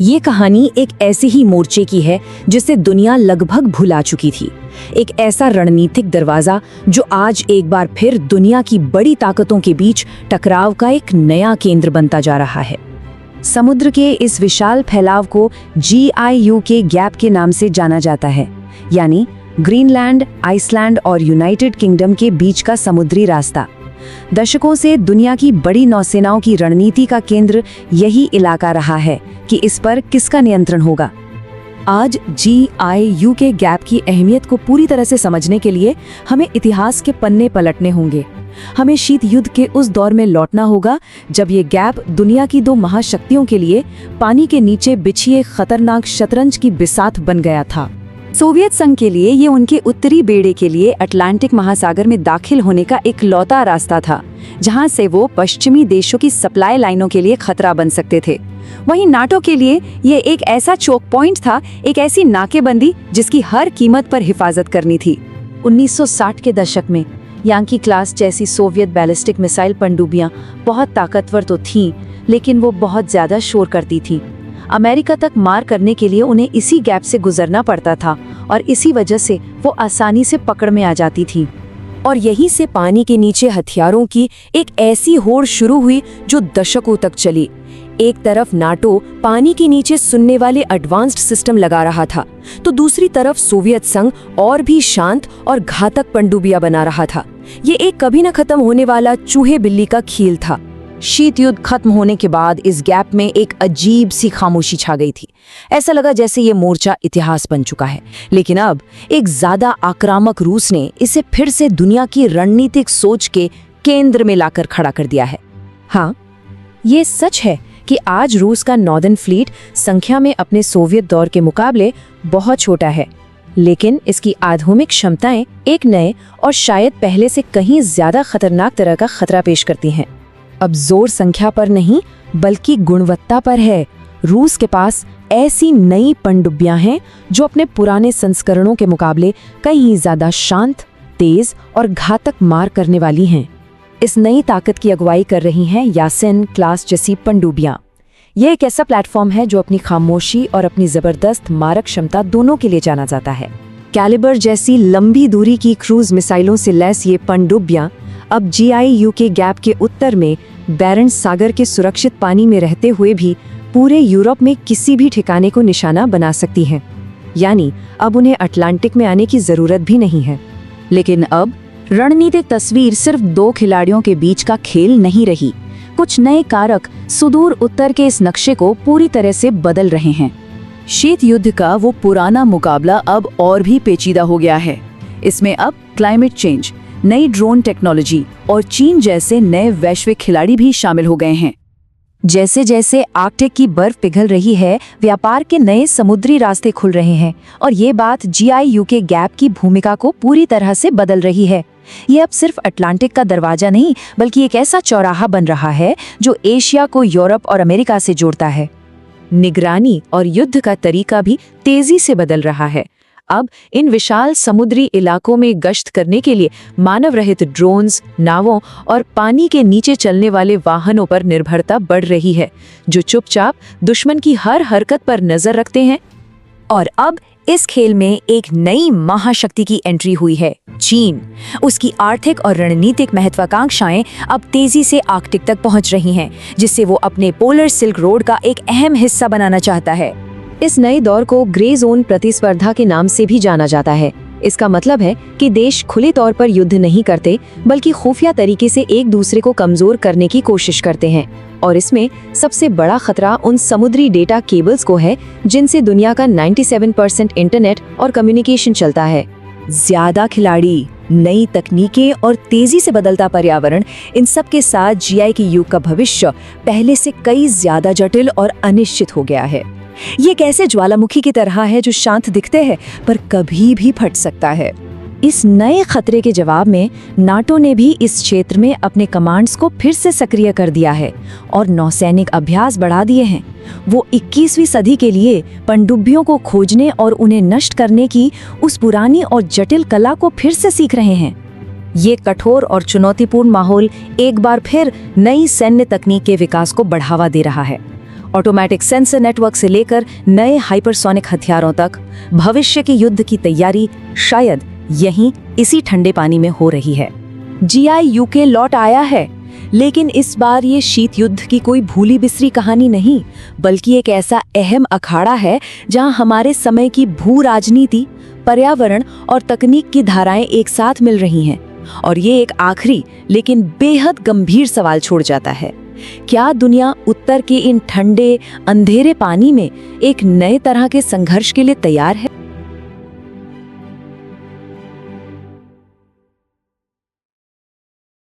ये कहानी एक ऐसे ही मोर्चे की है जिसे दुनिया लगभग भुला चुकी थी। एक ऐसा रणनीतिक दरवाजा जो आज एक बार फिर दुनिया की बड़ी ताकतों के बीच टकराव का एक नया केंद्र बनता जा रहा है। समुद्र के इस विशाल फैलाव को GIUK गैप के नाम से जाना जाता है, यानी ग्रीनलैंड, आइसलैंड और यूनाइटेड किंगडम के बीच का समुद्री रास्ता। दशकों से दुनिया की बड़ी नौसेनाओं की रणनीति का केंद्र यही इलाका रहा है कि इस पर किसका नियंत्रण होगा। आज GIUK गैप की अहमियत को पूरी तरह से समझने के लिए हमें इतिहास के पन्ने पलटने होंगे। हमें शीत युद्ध के उस दौर में लौटना होगा जब ये गैप दुनिया की दो महाशक्तियों के लिए पानी के नीचे बिछी एक खतरनाक शतरंज की बिसात बन गया था। सोवियत संघ के लिए ये उनके उत्तरी बेड़े के लिए अटलांटिक महासागर में दाखिल होने का एक लौता रास्ता था, जहां से वो पश्चिमी देशों की सप्लाई लाइनों के लिए खतरा बन सकते थे। वहीं नाटो के लिए ये एक ऐसा चोक पॉइंट था, एक ऐसी नाकेबंदी जिसकी हर कीमत पर हिफाजत करनी थी। 1960 के दशक में यांकी क्लास जैसी सोवियत बैलिस्टिक मिसाइल पनडुब्बियां बहुत ताकतवर तो थीं, लेकिन वो बहुत ज्यादा शोर करती थीं। अमेरिका तक मार करने के लिए उन्हें इसी गैप से गुजरना पड़ता था और इसी वजह से वो आसानी से पकड़ में आ जाती थी। और यहीं से पानी के नीचे हथियारों की एक ऐसी होड़ शुरू हुई जो दशकों तक चली। एक तरफ नाटो पानी के नीचे सुनने वाले एडवांस्ड सिस्टम लगा रहा था, तो दूसरी तरफ सोवियत संघ और भी शांत और घातक पनडुब्बियां बना रहा था। ये एक कभी न खत्म होने वाला चूहे बिल्ली का खेल था। शीत युद्ध खत्म होने के बाद इस गैप में एक अजीब सी खामोशी छा गई थी। ऐसा लगा जैसे ये मोर्चा इतिहास बन चुका है, लेकिन अब एक ज्यादा आक्रामक रूस ने इसे फिर से दुनिया की रणनीतिक सोच के केंद्र में लाकर खड़ा कर दिया है। हाँ, ये सच है कि आज रूस का नॉर्दर्न फ्लीट संख्या में अपने सोवियत दौर के मुकाबले बहुत छोटा है, लेकिन इसकी आधुनिक क्षमताएं एक नए और शायद पहले से कहीं ज्यादा खतरनाक तरह का खतरा पेश करती हैं। अब जोर संख्या पर नहीं बल्कि गुणवत्ता पर है। रूस के पास ऐसी नई पनडुब्बियां हैं जो अपने पुराने संस्करणों के मुकाबले कहीं ज्यादा शांत, तेज और घातक मार करने वाली हैं। इस नई ताकत की अगुवाई कर रही हैं यासिन क्लास जैसी पनडुब्बियां। यह एक ऐसा प्लेटफॉर्म है जो अपनी खामोशी और अपनी जबरदस्त मारक क्षमता दोनों के लिए जाना जाता है। कैलिबर जैसी लंबी दूरी की क्रूज मिसाइलों से लैस ये पनडुब्बियां अब GIUK गैप के उत्तर में बैरेंट्स सागर के सुरक्षित पानी में रहते हुए भी पूरे यूरोप में किसी भी ठिकाने को निशाना बना सकती हैं। यानी अब उन्हें अटलांटिक में आने की जरूरत भी नहीं है। लेकिन अब रणनीतिक तस्वीर सिर्फ दो खिलाड़ियों के बीच का खेल नहीं रही। कुछ नए कारक सुदूर उत्तर के इस नक्शे को पूरी तरह से बदल रहे हैं। शीत युद्ध का वो पुराना मुकाबला अब और भी पेचीदा हो गया है। इसमें अब क्लाइमेट चेंज, नई ड्रोन टेक्नोलॉजी और चीन जैसे नए वैश्विक खिलाड़ी भी शामिल हो गए हैं। जैसे जैसे आर्कटिक की बर्फ पिघल रही है, व्यापार के नए समुद्री रास्ते खुल रहे हैं और ये बात GIUK गैप की भूमिका को पूरी तरह से बदल रही है। ये अब सिर्फ अटलांटिक का दरवाजा नहीं बल्कि एक ऐसा चौराहा बन रहा है जो एशिया को यूरोप और अमेरिका से जोड़ता है। निगरानी और युद्ध का तरीका भी तेजी से बदल रहा है। अब इन विशाल समुद्री इलाकों में गश्त करने के लिए मानव रहित ड्रोन्स, नावों और पानी के नीचे चलने वाले वाहनों पर निर्भरता बढ़ रही है, जो चुपचाप दुश्मन की हर हरकत पर नजर रखते हैं। और अब इस खेल में एक नई महाशक्ति की एंट्री हुई है, चीन। उसकी आर्थिक और रणनीतिक महत्वाकांक्षाएं अब तेजी से आर्कटिक तक पहुंच रही हैं, जिससे वो अपने पोलर सिल्क रोड का एक अहम हिस्सा बनाना चाहता है। इस नए दौर को ग्रे जोन प्रतिस्पर्धा के नाम से भी जाना जाता है। इसका मतलब है कि देश खुले तौर पर युद्ध नहीं करते बल्कि खुफिया तरीके से एक दूसरे को कमजोर करने की कोशिश करते हैं। और इसमें सबसे बड़ा खतरा उन समुद्री डेटा केबल्स को है जिनसे दुनिया का 97% इंटरनेट और कम्युनिकेशन चलता है। ज्यादा खिलाड़ी, नई तकनीकें और तेजी से बदलता पर्यावरण, इन सब के साथ GIUK का भविष्य पहले से कई ज्यादा जटिल और अनिश्चित हो गया है। ये एक ऐसे ज्वालामुखी की तरह है जो शांत दिखते हैं पर कभी भी फट सकता है। इस नए खतरे के जवाब में नाटो ने भी इस क्षेत्र में अपने कमांड्स को फिर से सक्रिय कर दिया है और नौसैनिक अभ्यास बढ़ा दिए हैं। वो 21वीं सदी के लिए पनडुब्बियों को खोजने और उन्हें नष्ट करने की उस पुरानी और जटिल कला को फिर से सीख रहे हैं। ये कठोर और चुनौतीपूर्ण माहौल एक बार फिर नई सैन्य तकनीक के विकास को बढ़ावा दे रहा है। ऑटोमेटिक सेंसर नेटवर्क से लेकर नए हाइपरसोनिक हथियारों तक भविष्य के युद्ध की तैयारी शायद यहीं इसी ठंडे पानी में हो रही है। GI UK लौट आया है, लेकिन इस बार ये शीत युद्ध की कोई भूली बिसरी कहानी नहीं, बल्कि एक ऐसा अहम अखाड़ा है जहां हमारे समय की भू राजनीति, पर्यावरण और तकनीक की धाराएं एक साथ मिल रही हैं। और ये एक आखिरी लेकिन बेहद गंभीर सवाल छोड़ जाता है, क्या दुनिया उत्तर के इन ठंडे अंधेरे पानी में एक नए तरह के संघर्ष के लिए तैयार है?